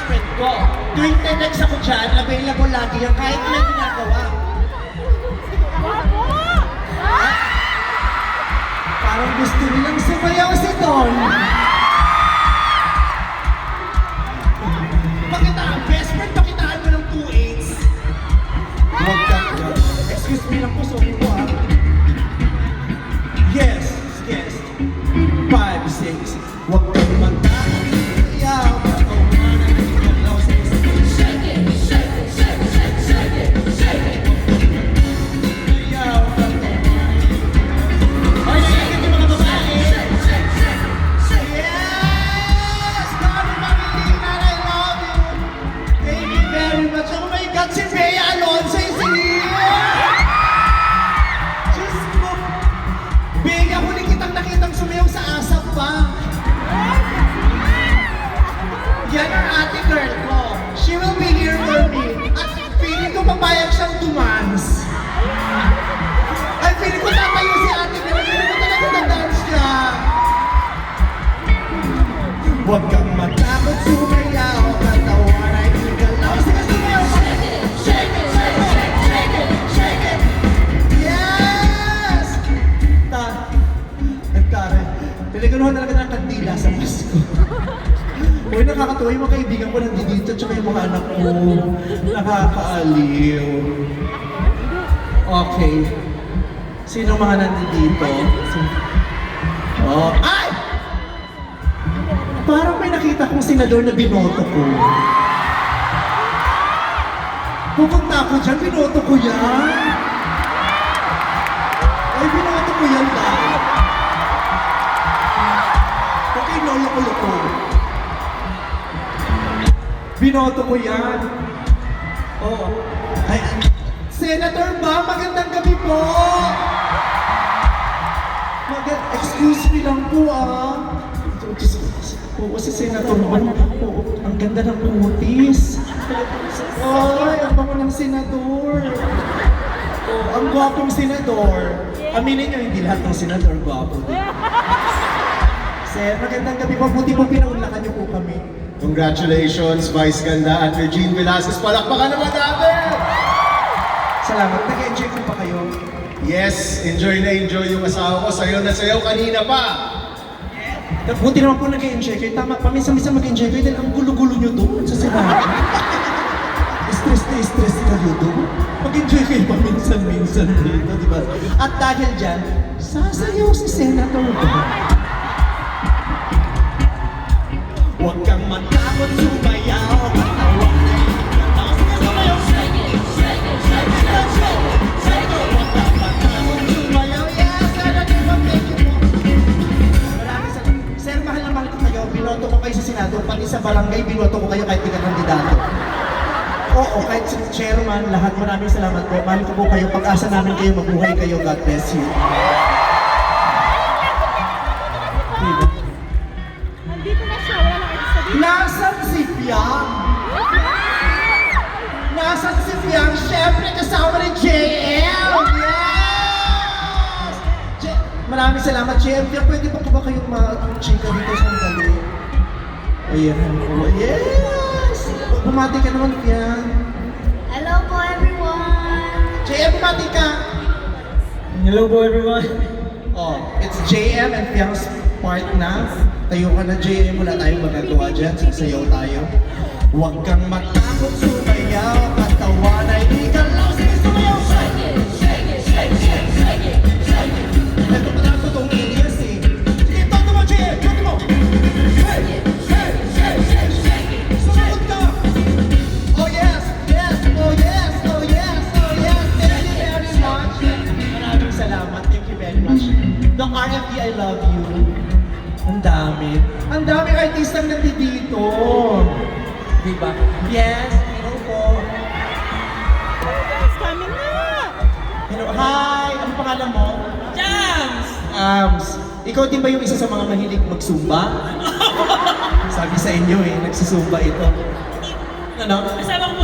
friend ko. Tuwing text ako dyan, available lagi yan kahit na ginagawa. Parang gusto nilang sumayaw si Don. Pakitaan, best friend, pakitaan mo ng 2/8. Huwag ka. Excuse me lang po, sorry po ah. Yes, yes. 5, 6. Huwag kang magtakot. Ayaw ka ko. Shake it, shake it, shake it, shake it, shake it, shake it. Ayaw ka ko. Ay, shake it yung mga babae. Shake, shake, shake, shake. Yes! Dami Pangilinan, I love you. Thank you very much. Oh my God, si Bea Alonso is here! Diyos ko. Bea, huli kitang nakitang sumayaw sa asap pa. Yan ang ate girl ko. She will be here for me. At feeling ko papayag siyang tumans. Ay, feeling ko tatayo si ate girl. Feeling ko talaga na-dance siya. Huwag kang matakot, sumayaw. Katawan ay igalaw. Sige, sumayaw. Shake it, shake it, shake it, shake it, shake it. Yes! Nagtari. Pinagaluhan talaga ng kandila sa Pasko. Uy, nakakatuwa yung mga kaibigan ko nandito tsaka yung mga anak ko. Nakakaaliw. Okay. Sino mga nandito? Oh, ay! Parang may nakita kong senador na binoto ko. Pupunta ako dyan, binoto ko yan. Ay, binoto ko yan dahil. Okay, lolo-lolo. Binoto ko yan. Oo. Ay, Senator ba? Magandang gabi po! Excuse me lang po ah. Oo, si Senator ba? Oo, ang ganda ng putis. Ay, ang bango ng senador. Oo, ang gwapong senador. Aminin nyo, hindi lahat ng senador gwapo din. Sir, magandang gabi po. Buti po pinaunlakan niyo po kami. Congratulations, Vice Ganda at Regine Velasquez. Palakpakan naman natin! Salamat. Nag-enjoy ko pa kayo. Yes, enjoy na enjoy yung asawa ko. Sayaw na sayaw kanina pa. Buti naman po nag-enjoy kayo. Tama, paminsan-minsan mag-enjoy kayo dahil ang gulo-gulo nyo doon sa Senado. Stress na stress kayo doon. Mag-enjoy kayo paminsan-minsan dito, di ba? At dahil dyan, sasayaw si Senator doon. Huwag kang matakot, sumayaw. Katawan ay ikataw. Sige, sumayaw. Shake it, shake it, shake it, shake it, shake it. Huwag kang matakot, sumayaw. Yes, Senator, thank you po. Maraming salamat. Sir, mahal na mahal ko kayo. Binoto ko kayo sa Senado. Pati sa barangay, binoto ko kayo kahit di ka kandidato. Oo, kahit sa chairman, lahat maraming salamat po. Mahal ko po kayo. Pag-asa namin kayo, mabuhay kayo. God bless you. Diba? Nandito na siya, wala na kayo sabihin. Nasaan si Piang? Nasaan si Piang? Siyempre kasama ni JM! Yes! Maraming salamat, JM. Piang, pwede pa ba kayong mag-chika dito sa sandali? Ayan po. Yes! Bumati ka naman, Piang. Hello po everyone! JM, bumati ka! Hello po everyone. Oh, it's JM and Piang's part na. Tayo ka na, JM. Wala tayong magagawa dyan. Sasayaw tayo. Huwag kang matakot, sumayaw. Katawan ay igalaw. Sige, sumayaw! Shake it, shake it, shake it, shake it, shake it. Ito pa lang totoong alias eh. Sige, toto mo, JM! Toto mo! Shake it, shake it, shake it, shake it, shake it. Sumunod ka! Oh yes, yes, oh yes, oh yes, oh yes. Thank you very much. Maraming salamat. Thank you very much. The RFD, I love you. Ang dami. Ang dami artistang nandito. Diba? Yes, hello po. Guys, coming na! Hello, hi! Ano pangalan mo? Jams! Ikaw din ba yung isa sa mga mahilig magsumba? Sabi sa inyo eh, nagsusumba ito. Ano? Kasama ko po